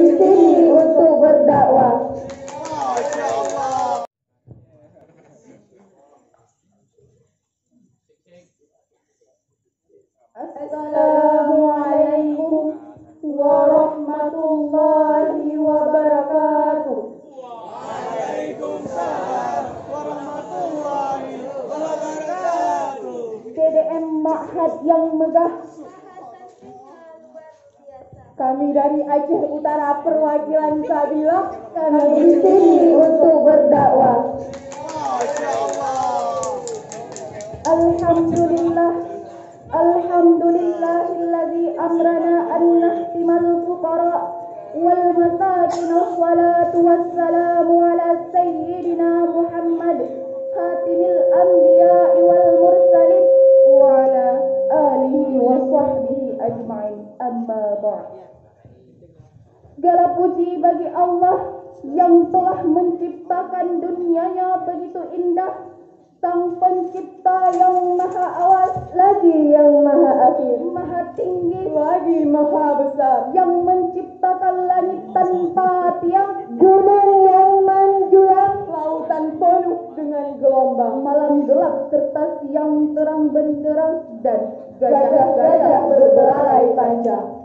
di sini untuk berdakwah. Assalamualaikum warahmatullahi wabarakatuh. Waalaikumsalam warahmatullahi wabarakatuh. TDM Ma'had yang megah. Kami dari Aceh Utara perwakilan Sabilah, kami di sini untuk berdakwah. Masya Allah. Alhamdulillah, alhamdulillahilladzi amrana an nahtimal fuqara wal masakin. Wassalatu wassalamu ala sayyidina Muhammad khatimil anbiya'i wal mursalin wa ala alihi wa sahbihi ajma'in. Amma ba'd. Segala puji bagi Allah yang telah menciptakan dunianya begitu indah, Sang Pencipta yang maha awal lagi yang maha akhir, maha tinggi lagi maha besar, yang menciptakan langit tanpa tiang, gunung yang menjulang, lautan penuh dengan gelombang, malam gelap serta siang terang benderang, dan gajah-gajah berbelalai panjang.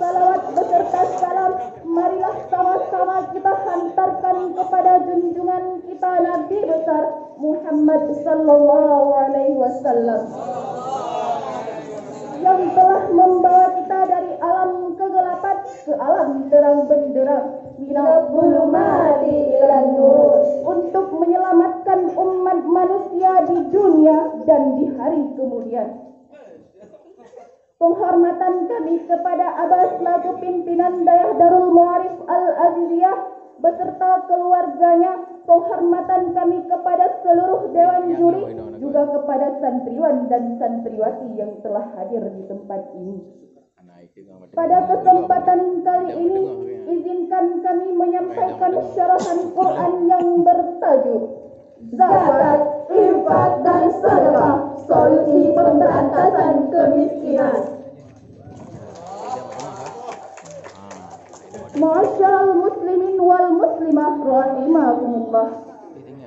Salawat beserta salam, marilah sama-sama kita hantarkan kepada junjungan kita Nabi besar Muhammad sallallahu alaihi wasallam, yang telah membawa kita dari alam kegelapan ke alam terang benderang, minal zulumati ilan nur, untuk menyelamatkan umat manusia di dunia dan di hari kemudian. Penghormatan kami kepada Abah selaku pimpinan Dayah Darul Ma'arif Al-Aziziyah beserta keluarganya, penghormatan kami kepada seluruh dewan juri, juga kepada santriwan dan santriwati yang telah hadir di tempat ini. Pada kesempatan kali ini, izinkan kami menyampaikan syarahan Quran yang bertajuk Zakat, Infak, dan Sedekah, Solusi Pemberantasan Kemiskinan. Ma'asyiral muslimin wal muslimah rahimakumullah.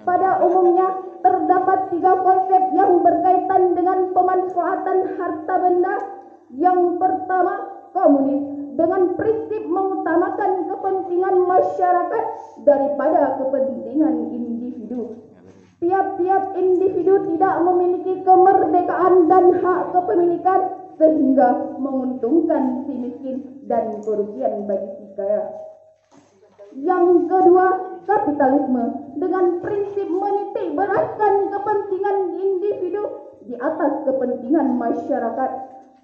Pada umumnya terdapat 3 konsep yang berkaitan dengan pemanfaatan harta benda. Yang pertama, komunis, dengan prinsip mengutamakan kepentingan masyarakat daripada kepentingan individu. Tiap-tiap individu tidak memiliki kemerdekaan dan hak kepemilikan sehingga menguntungkan si miskin dan kerugian bagi si kaya. Yang kedua, kapitalisme, dengan prinsip menitik beratkan kepentingan individu di atas kepentingan masyarakat.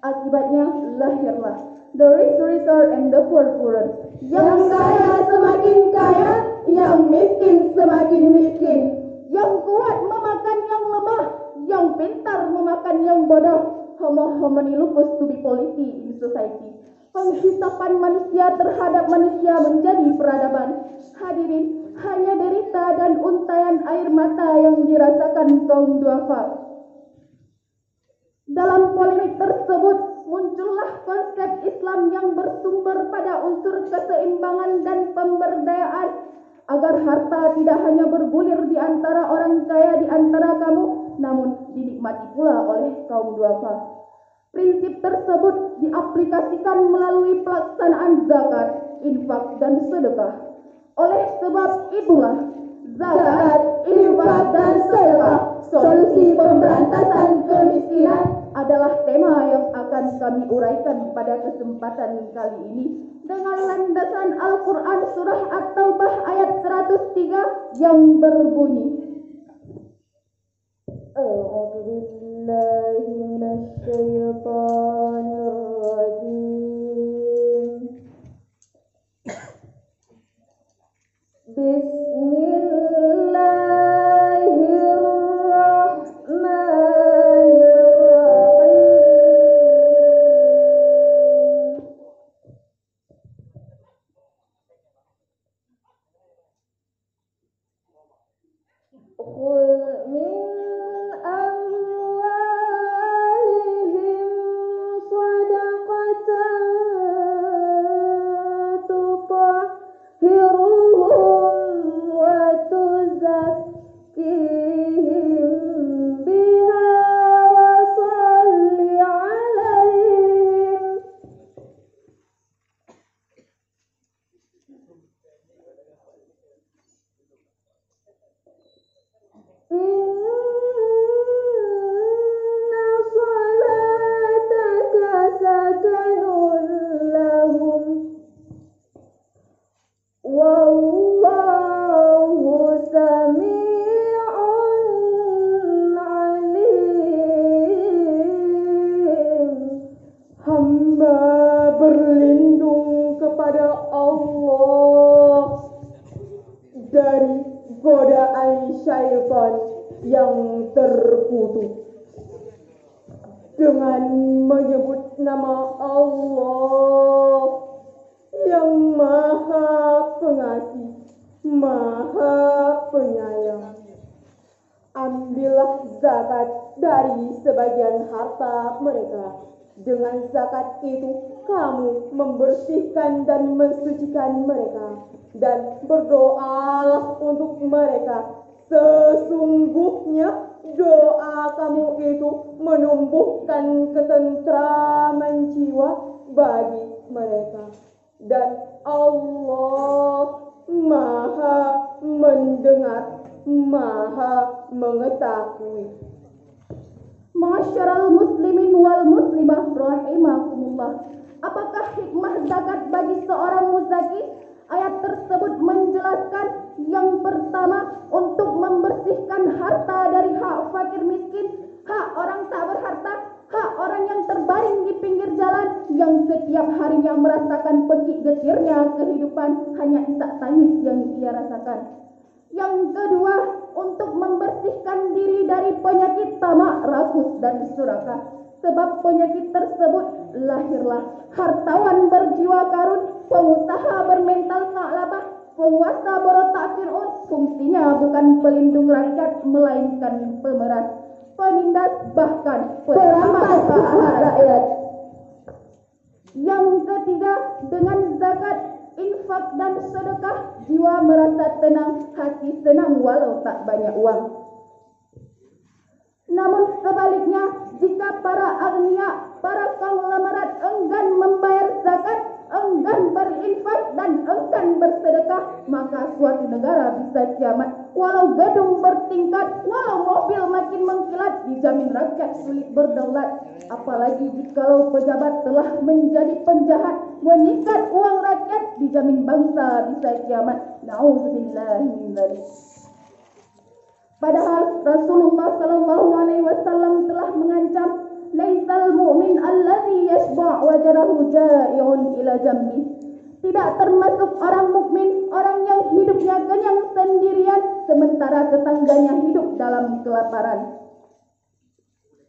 Akibatnya lahirlah the rich richer and the poor poorer. Yang kaya semakin kaya, yang miskin semakin miskin. Yang kuat memakan yang lemah, yang pintar memakan yang bodoh. Homo homini lupus to be polity in society. Penghisapan manusia terhadap manusia menjadi peradaban. Hadirin, hanya derita dan untayan air mata yang dirasakan kaum duafa. Dalam polemik tersebut muncullah konsep Islam yang bersumber pada unsur keseimbangan dan pemberdayaan, agar harta tidak hanya bergulir di antara orang kaya di antara kamu, namun dinikmati pula oleh kaum duafa. Prinsip tersebut diaplikasikan melalui pelaksanaan zakat, infak, dan sedekah. Oleh sebab itulah, zakat, infak, dan sedekah, solusi pemberantasan kemiskinan, adalah tema yang akan kami uraikan pada kesempatan kali ini dengan landasan Al-Quran Surah At-Taubah ayat 103 yang berbunyi, A'udzubillahi minasyaitonirrajim. Bismillahirrahmanirrahim. yang terkutuk. Dengan menyebut nama Allah yang Maha Pengasih, Maha Penyayang. Ambillah zakat dari sebagian harta mereka. Dengan zakat itu kamu membersihkan dan mensucikan mereka, dan berdoalah untuk mereka. Sesungguhnya doa kamu itu menumbuhkan ketentraman jiwa bagi mereka, dan Allah Maha mendengar, Maha mengetahui. Ma'asyiral muslimin wal muslimah rahimakumullah. Apakah hikmah zakat bagi seorang muzaki? Ayat tersebut menjelaskan yang pertama, untuk membersihkan harta dari hak fakir miskin, hak orang tak berharta, hak orang yang terbaring di pinggir jalan, yang setiap harinya merasakan pekik getirnya kehidupan, hanya isak tangis yang ia rasakan. Yang kedua, untuk membersihkan diri dari penyakit tamak, rakus, dan suraka. Sebab penyakit tersebut lahirlah hartawan berjiwa karun, pengusaha bermental tak labah, penguasa berotak fir'aun. Fungsinya bukan pelindung rakyat, melainkan pemeras, penindas, bahkan perampas hak rakyat. Yang ketiga, dengan zakat, infak dan sedekah, jiwa merasa tenang, hati senang walau tak banyak uang. Namun sebaliknya, jika para agniya, para konglomerat enggan membayar zakat, enggan berinfak dan enggan bersedekah, maka suatu negara bisa kiamat. Walau gedung bertingkat, walau mobil makin mengkilat, dijamin rakyat sulit berdaulat. Apalagi jikalau pejabat telah menjadi penjahat, menyikat uang rakyat, dijamin bangsa bisa kiamat. Na'udzubillahi min dzalik. Padahal Rasulullah sallallahu alaihi wasallam telah mengancam, laisal mu'min allazi yashba' wajrahu ja'i'un ila jambi. Tidak termasuk orang mukmin orang yang hidupnya kenyang sendirian sementara tetangganya hidup dalam kelaparan.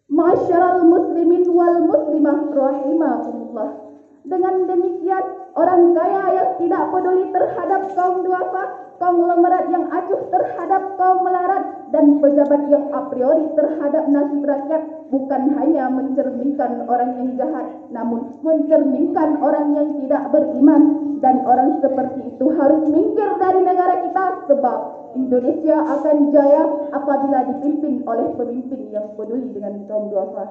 Ma'asyiral muslimin wal muslimah rahimakumullah. Dengan demikian, orang kaya yang tidak peduli terhadap kaum duafa, konglomerat yang acuh terhadap kaum melarat, dan pejabat yang a priori terhadap nasib rakyat bukan hanya mencerminkan orang yang jahat, namun mencerminkan orang yang tidak beriman. Dan orang seperti itu harus minggir dari negara kita, sebab Indonesia akan jaya apabila dipimpin oleh pemimpin yang peduli dengan kaum duafa.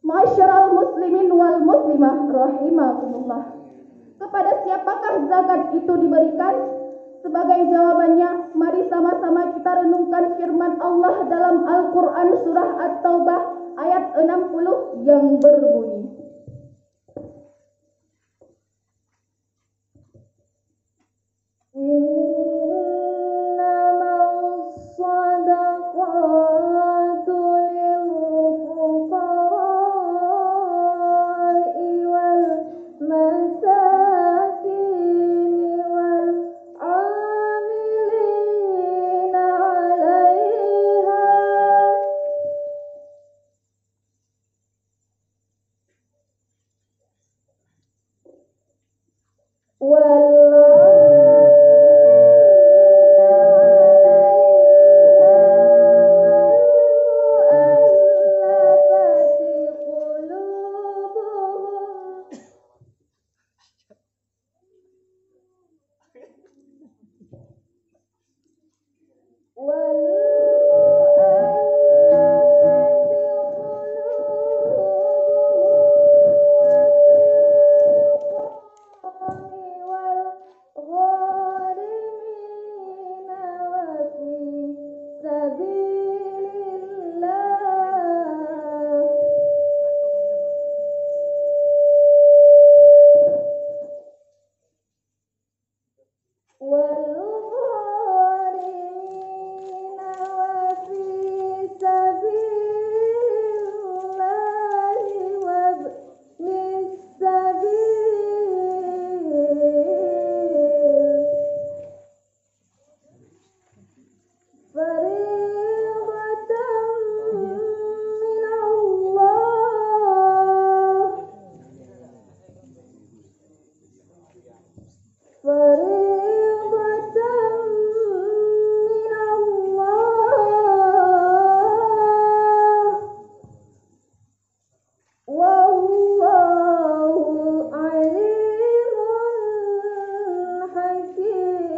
Ma'asyiral muslimin wal muslimah rahimakumullah. Kepada siapakah zakat itu diberikan? Sebagai jawabannya, mari sama-sama kita renungkan firman Allah dalam Al-Quran surah At-Taubah ayat 60 yang berbunyi, Innamal sadaqatu lil fuqara'i wal masakin wal 'amilina 'alaiha wal fariidatan minallah wallahu alimun hakim.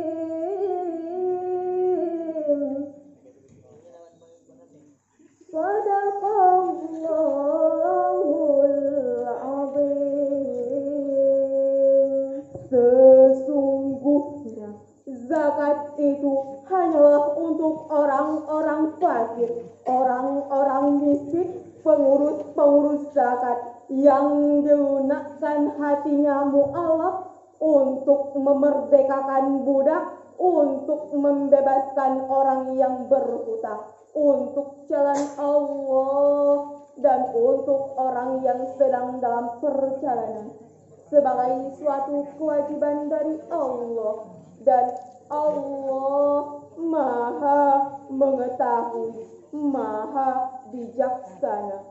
Sadaqallahul azim. Sesungguhnya zakat itu hanyalah untuk orang-orang fakir, orang-orang miskin, pengurus-pengurus zakat yang dilunakkan hatinya mu'alaf untuk memerdekakan budak, untuk membebaskan orang yang berhutang, untuk jalan Allah, dan untuk orang yang sedang dalam perjalanan, sebagai suatu kewajiban dari Allah. Dan Allah Maha mengetahui, Maha bijaksana,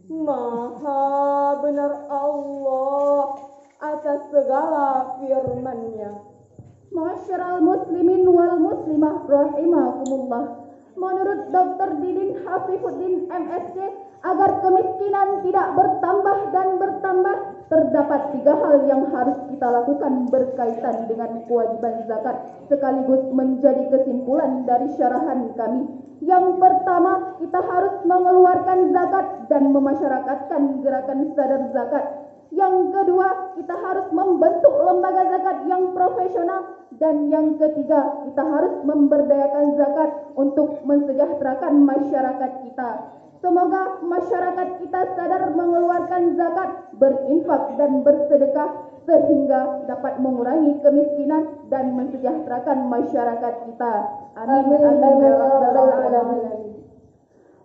Maha benar Allah atas segala firman-Nya. Ma'asyiral muslimin wal muslimah rahimakumullah. Menurut Dr. Didin Hafifuddin MSc, agar kemiskinan tidak bertambah dan bertambah, terdapat 3 hal yang harus kita lakukan berkaitan dengan kewajiban zakat, sekaligus menjadi kesimpulan dari syarahan kami. Yang pertama, kita harus mengeluarkan zakat dan memasyarakatkan gerakan sadar zakat. Yang kedua, kita harus membentuk lembaga zakat yang profesional. Dan yang ketiga, kita harus memberdayakan zakat untuk mensejahterakan masyarakat kita. Semoga masyarakat kita sadar mengeluarkan zakat, berinfak dan bersedekah sehingga dapat mengurangi kemiskinan dan mensejahterakan masyarakat kita. Amin amin ya rabbal alamin.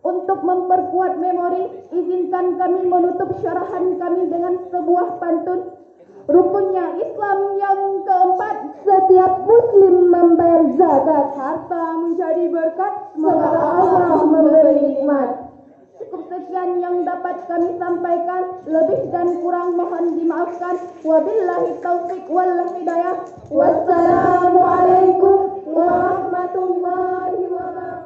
Untuk memperkuat memori, izinkan kami menutup syarahan kami dengan sebuah pantun. Rukunnya Islam yang keempat, setiap muslim membayar zakat, harta menjadi berkat, semoga Allah memberi nikmat. Cukup sekian yang dapat kami sampaikan, lebih dan kurang mohon dimaafkan. Wabillahi taufiq wal hidayah. Wassalamualaikum warahmatullahi wabarakatuh.